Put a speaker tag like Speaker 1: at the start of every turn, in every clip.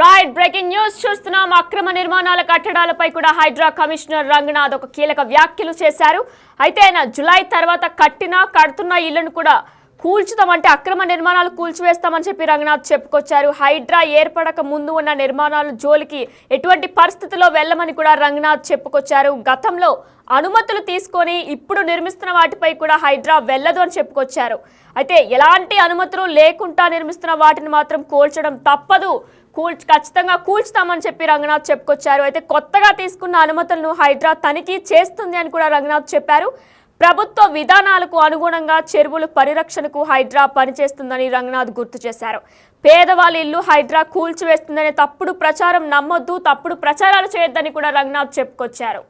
Speaker 1: Right breaking news చూస్తున్నాం. అక్రమ నిర్మాణాల కట్టడాలపై కూడా హైడ్రా కమిషనర్ రంగనాథ్ ఒక కీలక వ్యాఖ్యలు చేశారు. అయితే ఆయన జులై తర్వాత కడుతున్న ఇళ్లను కూడా కూల్చుతామంటే అక్రమ నిర్మాణాలు కూల్చివేస్తామని చెప్పి రంగనాథ్ చెప్పుకొచ్చారు. హైడ్రా ఏర్పడక ముందు ఉన్న నిర్మాణాల జోలికి ఎటువంటి పరిస్థితుల్లో వెళ్ళమని కూడా రంగనాథ్ చెప్పుకొచ్చారు. గతంలో అనుమతులు తీసుకొని ఇప్పుడు నిర్మిస్తున్న వాటిపై కూడా హైడ్రా వెళ్ళదు అని చెప్పుకొచ్చారు. అయితే ఎలాంటి అనుమతులు లేకుండా నిర్మిస్తున్న వాటిని మాత్రం కూల్చడం తప్పదు, ఖచ్చితంగా కూల్చుతామని చెప్పి రంగనాథ్ చెప్పుకొచ్చారు. అయితే కొత్తగా తీసుకున్న అనుమతులను హైడ్రా తనిఖీ చేస్తుంది అని కూడా రంగనాథ్ చెప్పారు. ప్రభుత్వ విధానాలకు అనుగుణంగా చెరువుల పరిరక్షణకు హైడ్రా పనిచేస్తుందని రంగనాథ్ గుర్తు చేశారు. పేదవాళ్ళ ఇల్లు హైడ్రా కూల్చివేస్తుందనే తప్పుడు ప్రచారం నమ్మొద్దు, తప్పుడు ప్రచారాలు చేయొద్దని కూడా రంగనాథ్ చెప్పుకొచ్చారు.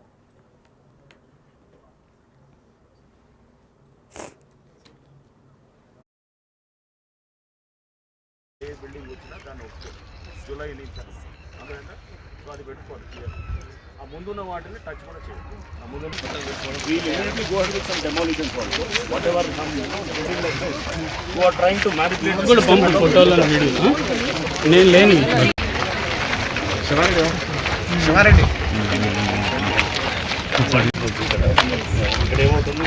Speaker 2: జూలై నుంచి అందుకంటే సో అది పెట్టుకోవాలి క్లియర్. ఆ ముందున్న వాటిని టచ్ కూడా చేయాలి. ఆ ముందు demolition what ever trying to manipulate కూడా పంపు ఫోటోల వీడియో నేను లేని శివారెడ్డి ఇక్కడ ఏమవుతుంది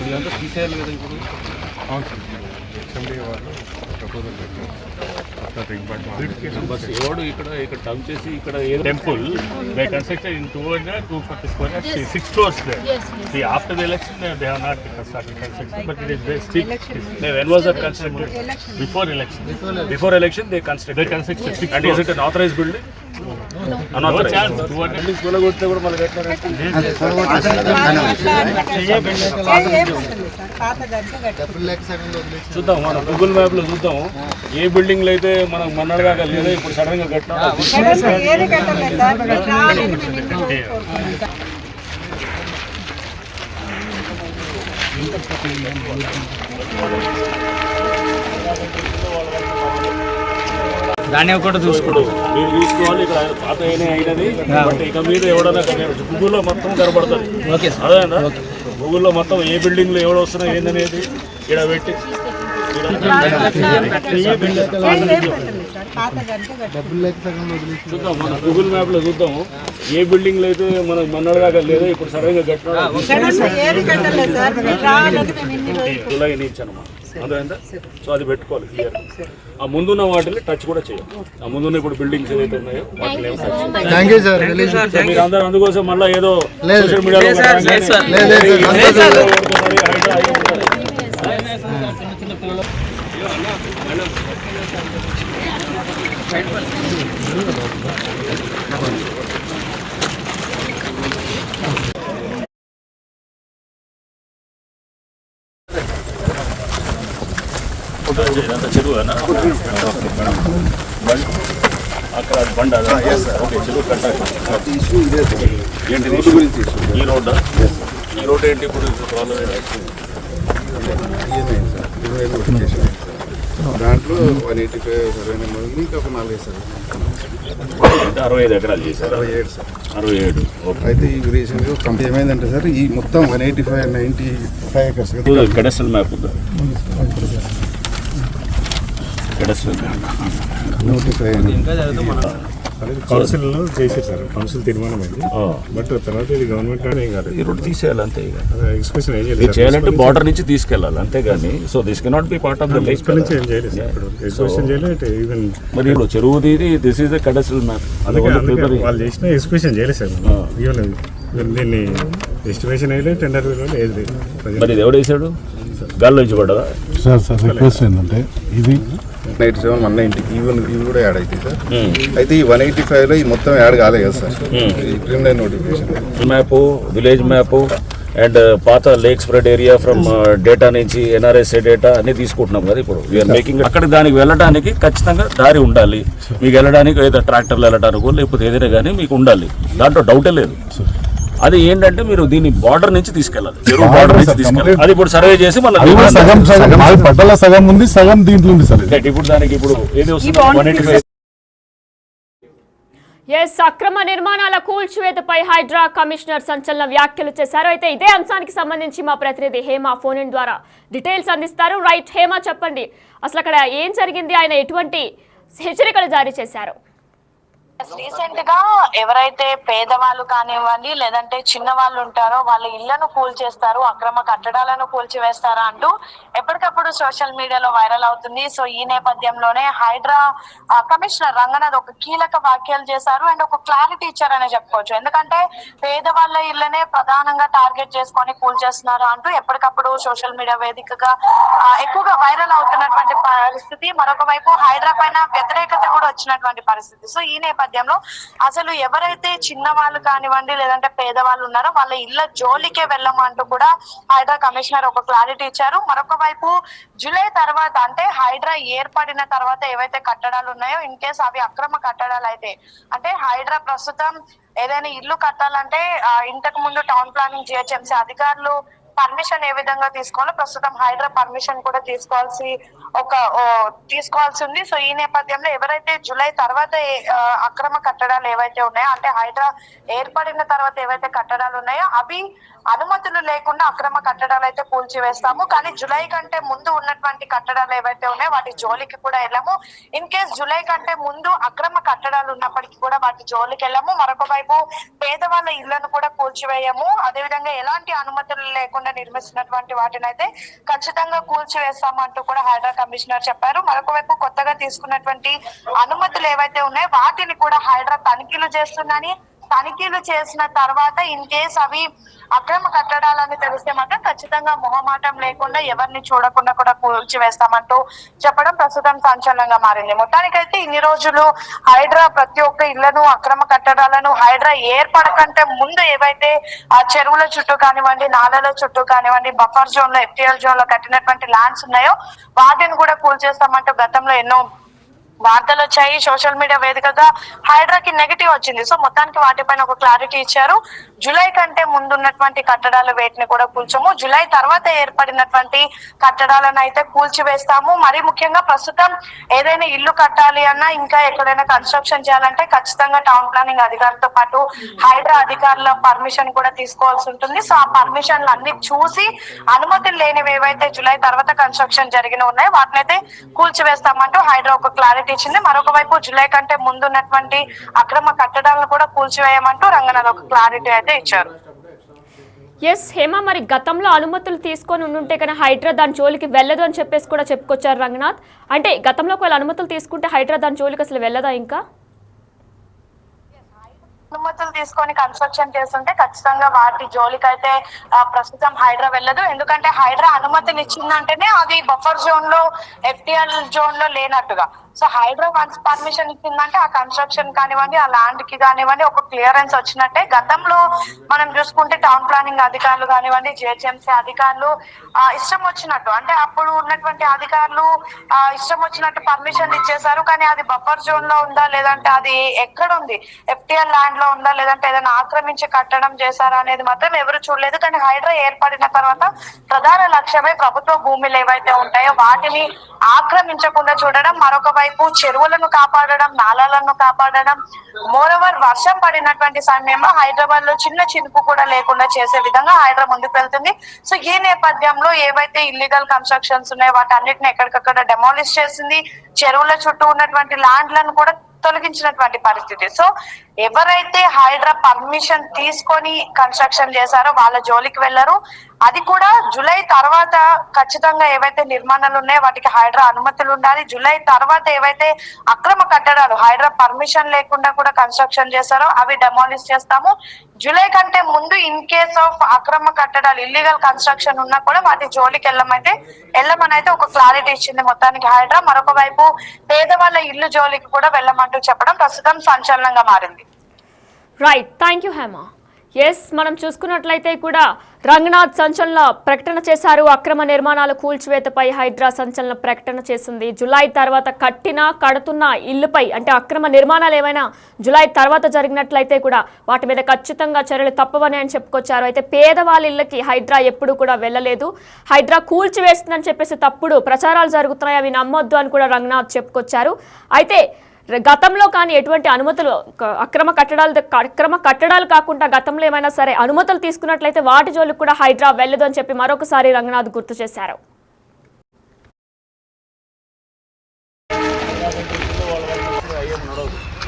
Speaker 2: ఇదంతా తీసేయాలి కదా ఇప్పుడు. అవును సార్, అసెంబ్లీ వాళ్ళు ప్రపోజల్ పెట్టారు. బస్ ఎవడు ఇక్కడ టర్మ్ చేసి ఇక్కడ temple they constructed in 240 square 6 floors there. See, after the election they have not started construction, but it is very still. When was that constructed? Before election they constructed. And is it an authorized building? No chance. 200 school కొడితే కూడా మళ్ళీ చూద్దాం. మనం Google map లో చూద్దాం ఏ building లో అయితే మనం మన్నాడుగా లేదా ఇప్పుడు సడన్ గా కట్టినా.
Speaker 3: దాన్ని కూడా చూసుకోడు
Speaker 2: మీరు చూసుకోవాలి. ఇక్కడ పాత అయినది బట్ ఇక మీద ఎవడన్నా గూగుల్లో మొత్తం కనబడుతుంది. అదేనా గూగుల్లో మొత్తం ఏ బిల్డింగ్ లో ఎవడు వస్తున్నా ఏందనేది ఇక్కడ పెట్టి చూద్దాం. మన గూగుల్ మ్యాప్ లో చూద్దాం ఏ బిల్డింగ్ లో అయితే మనం మన్నాడుగా లేదా ఇప్పుడు సడన్ గా కట్టినా. జూలై నుంచి అనమాట. అదేందా సో అది పెట్టుకోవాలి క్లియర్. ఆ ముందున్న వాటిని టచ్ కూడా చేయాలి. ఆ ముందున్న ఇప్పుడు బిల్డింగ్స్ ఏదైతే ఉన్నాయో వాటిని మీరు అందరూ అందుకోసం మళ్ళీ ఏదో సోషల్ మీడియాలో ఇదంతా చెరువునా అక్కడ బండ. ఓకే, చెరువు కట్టాలి. ఏంటి ఈ రోడ్డా? ఈ రోడ్ ఏంటి ఇప్పుడు
Speaker 4: దాంట్లో 185 సర్వే నెంబర్ ఇంకా ఒక 4 సార్
Speaker 2: 65 ఎకరాలు చేశారు.
Speaker 4: 67 సార్
Speaker 2: 67.
Speaker 4: అయితే ఈ రీసెంట్గా కంపెనీ ఏమైందంటే సార్ ఈ మొత్తం 185 ఎకర్స్
Speaker 2: కడస్టల్ మ్యాప్ ఉందా?
Speaker 5: కౌన్సిల్ చేశారు సార్, కౌన్సిల్ తీర్మానం అయింది. బట్ తర్వాత ఇది గవర్నమెంట్ ఏం కాదు,
Speaker 2: ఈ రోడ్ తీసేయాలి అంతే.
Speaker 5: ఎక్స్ప్రెషన్
Speaker 2: చేయాలంటే బార్డర్ నుంచి తీసుకెళ్ళాలి అంతేగాని so this cannot be part of the life
Speaker 5: నుంచి ఏం చేయలేదు సార్. ఇప్పుడు ఎక్స్ప్రెషన్ చేయలేదు. ఈవెన్
Speaker 2: మరి ఇప్పుడు చెరువు తీది దిస్ ఈస్ ద కడస్టల్ మ్యాప్.
Speaker 5: వాళ్ళు చేసిన ఎక్స్ప్రెషన్ చేయలేదు సార్. ఈవెన్ దీన్ని ఎస్టిమేషన్ అయితే టెండర్ లేదు.
Speaker 2: మరి ఇది ఎవడు వేసాడు? గాల్లో నుంచి పడ్డదా
Speaker 4: సార్? రిక్వెస్ట్ ఏంటంటే ఇది 187 190 ఇవి కూడా యాడ్ అవుతాయి సార్. అయితే ఈ 185లో ఈ మొత్తం యాడ్ కాలేదు కదా sir. Preliminary notification
Speaker 2: map, village map and పాత lake spread area from data నుంచి NRSA డేటా అన్ని తీసుకుంటున్నాం కదా ఇప్పుడు వీఆర్ మేకింగ్. అక్కడ దానికి వెళ్ళడానికి ఖచ్చితంగా దారి ఉండాలి. మీకు వెళ్ళడానికి ఏదో ట్రాక్టర్లు వెళ్ళడానికి లేకపోతే ఏదైనా కానీ మీకు ఉండాలి, దాంట్లో డౌటే లేదు. అది ఏంటంటే మీరు దీన్ని బార్డర్ నుంచి తీసుకెళ్ళాలి, చెరువు బార్డర్ నుంచి తీసుకెళ్ళాలి. అది ఇప్పుడు సర్వే చేసి మళ్ళీ
Speaker 4: పట్టల సగం ఉంది, సగం దీంట్లో ఉంది సార్.
Speaker 2: ఇప్పుడు దానికి ఇప్పుడు ఏది వస్తుంది 185.
Speaker 1: ఎస్ అక్రమ నిర్మాణాల కూల్చివేతపై హైడ్రా కమిషనర్ సంచలన వ్యాఖ్యలు చేశారు. అయితే ఇదే అంశానికి సంబంధించి మా ప్రతినిధి హేమ ఫోన్ ఇన్ ద్వారా డీటెయిల్స్ అందిస్తారు. రైట్ హేమ, చెప్పండి అసలు అక్కడ ఏం జరిగింది, ఆయన ఎటువంటి హెచ్చరికలు జారీ చేశారు?
Speaker 6: రీసెంట్ గా ఎవరైతే పేదవాళ్ళు కానివ్వండి లేదంటే చిన్న వాళ్ళు ఉంటారో వాళ్ళ ఇళ్లను కూల్చేస్తారు, అక్రమ కట్టడాలను కూల్చివేస్తారా అంటూ ఎప్పటికప్పుడు సోషల్ మీడియాలో వైరల్ అవుతుంది. సో ఈ నేపథ్యంలోనే హైడ్రా కమిషనర్ రంగనాథ్ ఒక కీలక వ్యాఖ్యలు చేశారు అండ్ ఒక క్లారిటీ ఇచ్చారనే చెప్పుకోవచ్చు. ఎందుకంటే పేదవాళ్ళ ఇళ్లనే ప్రధానంగా టార్గెట్ చేసుకొని కూల్చేస్తున్నారు అంటూ ఎప్పటికప్పుడు సోషల్ మీడియా వేదికగా ఎక్కువగా వైరల్ అవుతున్నటువంటి పరిస్థితి. మరొక వైపు హైడ్రా పైన వ్యతిరేకత కూడా వచ్చినటువంటి పరిస్థితి. సో ఈ నేపథ్యంలో అసలు ఎవరైతే చిన్న వాళ్ళు కానివ్వండి లేదంటే పేదవాళ్ళు ఉన్నారో వాళ్ళ ఇళ్ల జోలికే వెళ్ళమంటూ కూడా హైడ్రా కమిషనర్ ఒక క్లారిటీ ఇచ్చారు. మరొక వైపు జూలై తర్వాత అంటే హైడ్రా ఏర్పడిన తర్వాత ఏవైతే కట్టడాలు ఉన్నాయో ఇన్ కేసు అవి అక్రమ కట్టడాలు అయితే అంటే హైడ్రా ప్రస్తుతం ఏదైనా ఇల్లు కట్టాలంటే ఇంతకు ముందు టౌన్ ప్లానింగ్ జిహెచ్ఎంసీ అధికారులు పర్మిషన్ ఏ విధంగా తీసుకోవాలో ప్రస్తుతం హైడ్రా పర్మిషన్ కూడా తీసుకోవాల్సి ఉంది. సో ఈ నేపథ్యంలో ఎవరైతే జూలై తర్వాత అక్రమ కట్టడాలు ఏవైతే ఉన్నాయో అంటే హైడ్రా ఏర్పడిన తర్వాత ఏవైతే కట్టడాలు ఉన్నాయో అవి అనుమతులు లేకుండా అక్రమ కట్టడాలు అయితే కూల్చివేస్తాము. కానీ జూలై కంటే ముందు ఉన్నటువంటి కట్టడాలు ఏవైతే ఉన్నాయో వాటి జోలికి కూడా వెళ్ళము. ఇన్ కేస్ జూలై కంటే ముందు అక్రమ కట్టడాలు ఉన్నప్పటికీ కూడా వాటి జోలికి వెళ్ళము. మరొక వైపు పేదవాళ్ళ ఇళ్లను కూడా కూల్చివేయము. అదేవిధంగా ఎలాంటి అనుమతులు లేకుండా నిర్మిస్తున్నటువంటి వాటిని అయితే ఖచ్చితంగా కూల్చివేస్తామంటూ కూడా హైడ్రా కమిషనర్ చెప్పారు. మరొక వైపు కొత్తగా తీసుకున్నటువంటి అనుమతులు ఏవైతే ఉన్నాయో వాటిని కూడా హైడ్రా తనిఖీలు చేస్తుందని, తనిఖీలు చేసిన తర్వాత ఇన్ కేస్ అవి అక్రమ కట్టడాలని తెలిస్తే మాత్రం ఖచ్చితంగా మొహమాటం లేకుండా ఎవరిని చూడకుండా కూడా కూల్చివేస్తామంటూ చెప్పడం ప్రస్తుతం సంచలనంగా మారింది. మొత్తానికైతే ఇన్ని రోజులు హైడ్రా ప్రతి ఒక్క ఇళ్లను అక్రమ కట్టడాలను హైడ్రా ఏర్పడకంటే ముందు ఏవైతే ఆ చెరువుల చుట్టూ కానివ్వండి నాలల చుట్టూ కానివ్వండి బఫర్ జోన్ లో ఎఫ్టీఎల్ జోన్ లో కట్టినటువంటి ల్యాండ్స్ ఉన్నాయో వాటిని కూడా కూల్చేస్తామంటూ గతంలో ఎన్నో వార్తలు వచ్చాయి. సోషల్ మీడియా వేదికగా హైడ్రాకి నెగిటివ్ వచ్చింది. సో మొత్తానికి వాటిపైన ఒక క్లారిటీ ఇచ్చారు. జూలై కంటే ముందున్నటువంటి కట్టడాలు వేటిని కూడా కూల్చము, జూలై తర్వాత ఏర్పడినటువంటి కట్టడాలను అయితే కూల్చివేస్తాము. మరి ముఖ్యంగా ప్రస్తుతం ఏదైనా ఇల్లు కట్టాలి అన్నా ఇంకా ఎక్కడైనా కన్స్ట్రక్షన్ చేయాలంటే ఖచ్చితంగా టౌన్ ప్లానింగ్ అధికారులతో పాటు హైడ్రా అధికారుల పర్మిషన్ కూడా తీసుకోవాల్సి ఉంటుంది. సో ఆ పర్మిషన్లు అన్ని చూసి అనుమతులు లేనివి ఏవైతే జూలై తర్వాత కన్స్ట్రక్షన్ జరిగిన ఉన్నాయో వాటిని అయితే కూల్చివేస్తామంటూ హైడ్రా ఒక క్లారిటీ ఇచ్చింది. మరొక వైపు జూలై కంటే ముందున్నటువంటి అక్రమ కట్టడాలను కూడా కూల్చివేయమంటూ రంగనాథ్ ఒక క్లారిటీ అయితే ఇచ్చారు.
Speaker 1: ఎస్ హేమ, మరి గతంలో అనుమతులు తీసుకొని ఉంటే కానీ హైడ్రా దాని జోలికి వెళ్ళదు అని చెప్పేసి కూడా చెప్పుకొచ్చారు రంగనాథ్. అంటే గతంలో ఒకవేళ అనుమతులు తీసుకుంటే హైడ్రా దాని జోలికి అసలు వెళ్ళదా? ఇంకా
Speaker 6: అనుమతులు తీసుకొని కన్స్ట్రక్షన్ చేస్తుంటే ఖచ్చితంగా వాటి జోలికి అయితే ప్రస్తుతం హైడ్రా వెళ్ళదు. ఎందుకంటే హైడ్రా అనుమతులు ఇచ్చిందంటేనే అది బఫర్ జోన్ లో ఎఫ్టీఎల్ జోన్ లో లేనట్టుగా. సో హైడ్రా వన్స్ పర్మిషన్ ఇచ్చిందంటే ఆ కన్స్ట్రక్షన్ కానివ్వండి ఆ ల్యాండ్ కి కానివ్వండి ఒక క్లియరెన్స్ వచ్చినట్టే. గతంలో మనం చూసుకుంటే టౌన్ ప్లానింగ్ అధికారులు కానివ్వండి జిహెచ్ఎంసీ అధికారులు ఇష్టం వచ్చినట్టు అంటే అప్పుడు ఉన్నటువంటి అధికారులు ఇష్టం వచ్చినట్టు పర్మిషన్ ఇచ్చేసారు. కానీ అది బఫర్ జోన్ లో ఉందా లేదంటే అది ఎక్కడ ఉంది ఎఫ్టీఎల్ ల్యాండ్ లో ఉందా లేదంటే ఏదైనా ఆక్రమించి కట్టడం చేశారా అనేది మాత్రం ఎవరు చూడలేదు. కానీ హైడ్రా ఏర్పడిన తర్వాత ప్రధాన లక్ష్యమే ప్రభుత్వ భూములు ఏవైతే ఉంటాయో వాటిని ఆక్రమించకుండా చూడడం, మరొక వైపు చెరువులను కాపాడడం, నాలాలను కాపాడడం, మోరోవర్ వర్షం పడినటువంటి సమయంలో హైదరాబాద్ లో చిన్న చినుకు కూడా లేకుండా చేసే విధంగా హైడ్రా ముందుకు వెళ్తుంది. సో ఈ నేపథ్యంలో ఏవైతే ఇల్లీగల్ కన్స్ట్రక్షన్స్ ఉన్నాయో వాటి అన్నిటిని ఎక్కడికక్కడ డెమాలిష్ చేసింది. చెరువుల చుట్టూ ఉన్నటువంటి ల్యాండ్లను కూడా తొలగించినటువంటి పరిస్థితి. సో ఎవరైతే హైడ్రా పర్మిషన్ తీసుకొని కన్స్ట్రక్షన్ చేశారో వాళ్ళ జోలికి వెళ్ళరు. అది కూడా జూలై తర్వాత ఖచ్చితంగా ఏవైతే నిర్మాణాలు ఉన్నాయో వాటికి హైడ్రా అనుమతులు ఉండాలి. జూలై తర్వాత ఏవైతే అక్రమ కట్టడాలు హైడ్రా పర్మిషన్ లేకుండా కూడా కన్స్ట్రక్షన్ చేశారో అవి డెమాలిష్ చేస్తాము. జూలై కంటే ముందు ఇన్ కేస్ ఆఫ్ అక్రమ కట్టడాలు ఇల్లీగల్ కన్స్ట్రక్షన్ ఉన్నా కూడా వాటి జోలికి వెళ్ళమని అయితే ఒక క్లారిటీ ఇచ్చింది మొత్తానికి హైడ్రా. మరొక వైపు పేదవాళ్ళ ఇల్లు జోలికి కూడా వెళ్ళమంటూ చెప్పడం ప్రస్తుతం సంచలనంగా మారింది.
Speaker 1: Right, thank you Hema. Yes మనం చూసుకున్నట్లయితే కూడా రంగనాథ్ సంచలన ప్రకటన చేశారు. అక్రమ నిర్మాణాల కూల్చివేతపై హైడ్రా సంచలన ప్రకటన చేసింది. జూలై తర్వాత కడుతున్న ఇళ్లపై అంటే అక్రమ నిర్మాణాలు ఏమైనా జూలై తర్వాత జరిగినట్లయితే కూడా వాటి మీద ఖచ్చితంగా చర్యలు తప్పవని అని చెప్పుకొచ్చారు. అయితే పేదవాళ్ళ ఇళ్లకి హైడ్రా ఎప్పుడు కూడా వెళ్ళలేదు. హైడ్రా కూల్చివేస్తుందని చెప్పేసి తప్పుడు ప్రచారాలు జరుగుతున్నాయి, అవి నమ్మొద్దు అని కూడా రంగనాథ్ చెప్పుకొచ్చారు. అయితే గతంలో కానీ ఎటువంటి అనుమతులు అక్రమ కట్టడాలు కాకుండా గతంలో ఏమైనా సరే అనుమతులు తీసుకున్నట్లయితే వాటి జోలికి కూడా హైడ్రా వెళ్ళదు అని చెప్పి మరొకసారి రంగనాథ్ గుర్తు చేశారు.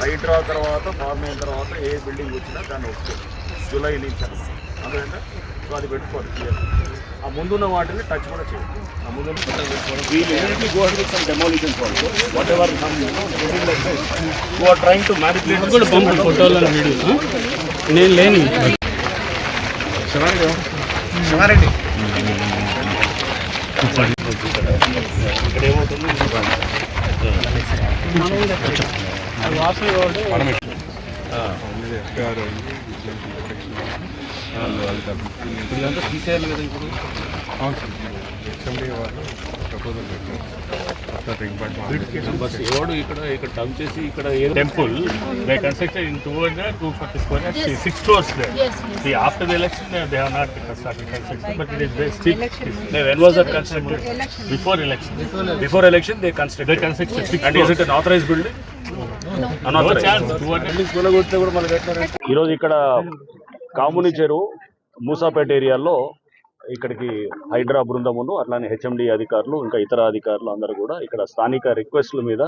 Speaker 2: హైడ్రా తర్వాత ఫార్మ్ అయిన తర్వాత ఏ బిల్డింగ్ వచ్చినా దాన్ని వస్తుంది జూలై నుంచి అందుకంటే సో అది పెట్టుకోవాలి క్లియర్. ఆ ముందున్న వాటిని టచ్ కూడా చేయాలి. ఆ ముందున్న demolition what ever trying to manipulate
Speaker 3: కూడా పంపు ఫోటోలు వీడియో నేను లేని
Speaker 4: శివారెడ్డి
Speaker 2: ఇక్కడ ఏమవుతుంది ఇదంతా తీసేయాలి కదా ఇప్పుడు. బస్ ఎవడు ఇక్కడ డమ్ చేసి ఇక్కడ
Speaker 5: Temple, they constructed in 240 square and 6 floors there. See, after the election, they have not started construction, but it is there still.
Speaker 2: when was that constructed?
Speaker 5: Before election.
Speaker 2: Before election they constructed.
Speaker 5: They constructed 6
Speaker 2: And is it an authorized building?
Speaker 5: No chance. 200.
Speaker 2: ఈరోజు ఇక్కడ కాముని చెరువు మూసాపేట ఏరియాలో ఇక్కడికి హైడ్రా బృందమును అట్లానే HMD అధికారులు ఇంకా ఇతర అధికారులు అందరూ కూడా ఇక్కడ స్థానిక రిక్వెస్ట్ల మీద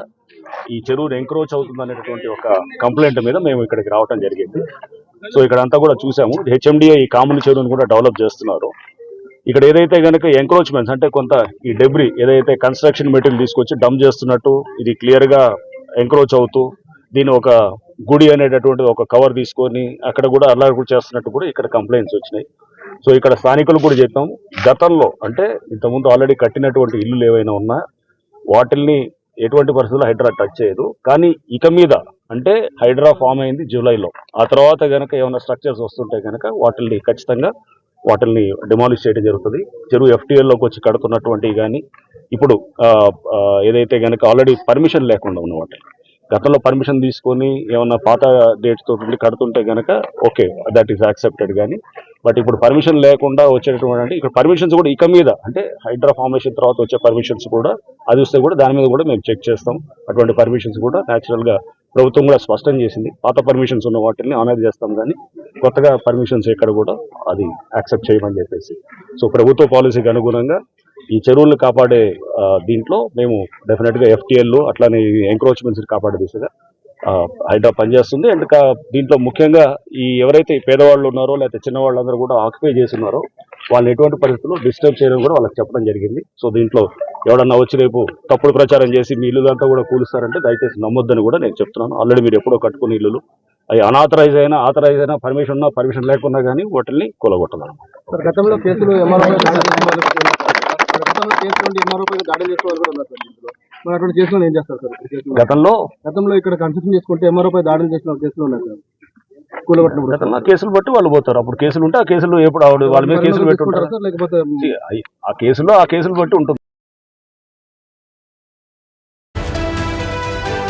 Speaker 2: ఈ చెరువును ఎంక్రోచ్ అవుతుందనేటువంటి ఒక కంప్లైంట్ మీద మేము ఇక్కడికి రావడం జరిగింది. సో ఇక్కడ అంతా కూడా చూసాము. హెచ్ఎండిఏ ఈ కాముని చెరువును కూడా డెవలప్ చేస్తున్నారు. ఇక్కడ ఏదైతే కనుక ఎంక్రోచ్మెంట్స్ అంటే కొంత ఈ డెబ్రీ ఏదైతే కన్స్ట్రక్షన్ మెటీరియల్ తీసుకొచ్చి డంప్ చేస్తున్నట్టు ఇది క్లియర్ గా ఎంక్రోచ్ అవుతూ దీని ఒక గుడి అనేటటువంటి ఒక కవర్ తీసుకొని అక్కడ కూడా అల్లారు చేస్తున్నట్టు కూడా ఇక్కడ కంప్లైంట్స్ వచ్చినాయి. సో ఇక్కడ స్థానికులు కూడా చెప్పాము, గతంలో అంటే ఇంతకుముందు ఆల్రెడీ కట్టినటువంటి ఇల్లులు ఏవైనా ఉన్నా వాటిల్ని ఎటువంటి పరిస్థితుల్లో హైడ్రా టచ్ చేయదు. కానీ ఇక మీద అంటే హైడ్రా ఫామ్ అయింది జూలైలో, ఆ తర్వాత కనుక ఏమైనా స్ట్రక్చర్స్ వస్తుంటే కనుక వాటిల్ని ఖచ్చితంగా వాటిల్ని డిమాలిష్ చేయడం జరుగుతుంది. చెరువు ఎఫ్టీఎల్లోకి వచ్చి కడుతున్నటువంటివి కానీ ఇప్పుడు ఏదైతే కనుక ఆల్రెడీ పర్మిషన్ లేకుండా ఉన్న వాటి గతంలో పర్మిషన్ తీసుకొని ఏమన్నా పాత డేట్స్ తోటి కడుతుంటే కనుక ఓకే దట్ ఈస్ యాక్సెప్టెడ్. కానీ బట్ ఇప్పుడు పర్మిషన్ లేకుండా వచ్చేటటువంటి ఇక్కడ పర్మిషన్స్ కూడా ఇక మీద అంటే హైడ్రా ఫార్మేషన్ తర్వాత వచ్చే పర్మిషన్స్ కూడా అది వస్తే కూడా దాని మీద కూడా మేము చెక్ చేస్తాం. అటువంటి పర్మిషన్స్ కూడా న్యాచురల్గా ప్రభుత్వం కూడా స్పష్టం చేసింది. పాత పర్మిషన్స్ ఉన్న వాటిని ఆనర్ చేస్తాం కానీ కొత్తగా పర్మిషన్స్ ఎక్కడ కూడా అది యాక్సెప్ట్ చేయమని చెప్పేసి. సో ప్రభుత్వ పాలసీకి అనుగుణంగా ఈ చెరువులను కాపాడే దీంట్లో మేము డెఫినెట్గా ఎఫ్టీఎల్ అట్లానే ఎంక్రోచ్మెంట్స్ కాపాడే దిశగా హైడ్రా పనిచేస్తుంది. అండ్ దీంట్లో ముఖ్యంగా ఈ ఎవరైతే పేదవాళ్ళు ఉన్నారో లేకపోతే చిన్నవాళ్ళందరూ కూడా ఆక్యుపై చేస్తున్నారో వాళ్ళని ఎటువంటి పరిస్థితుల్లో డిస్టర్బ్ చేయడం కూడా వాళ్ళకి చెప్పడం జరిగింది. సో దీంట్లో ఎవడన్నా వచ్చి రేపు తప్పుడు ప్రచారం చేసి మీ ఇల్లులంతా కూడా కూలుస్తారంటే దయచేసి నమ్మొద్దని కూడా నేను చెప్తున్నాను. ఆల్రెడీ మీరు ఎప్పుడో కట్టుకున్న ఇల్లులు అవి అనాథరైజ్ అయినా ఆథరైజ్ అయినా పర్మిషన్ ఉన్నా పర్మిషన్ లేకున్నా కానీ వాటిని కూలగొట్టలేము.
Speaker 7: గతంలో కేసులు దాడులు చేసే వాళ్ళు కూడా ఉన్నారు సార్. మరి అటువంటి కేసులు ఏం చేస్తారు సార్? గతంలో ఇక్కడ కన్స్ట్రక్షన్ చేసుకుంటే ఎంఆర్ఓపై దాడులు చేసిన కేసులు ఉన్నాయి సార్.
Speaker 2: గతంలో కేసులు బట్టి వాళ్ళు పోతారు. అప్పుడు కేసులు ఉంటే ఆ కేసులు ఎప్పుడు వాళ్ళ మీద కేసులు పెట్టుకుంటారు.
Speaker 7: లేకపోతే
Speaker 2: ఆ కేసులు బట్టి ఉంటుంది.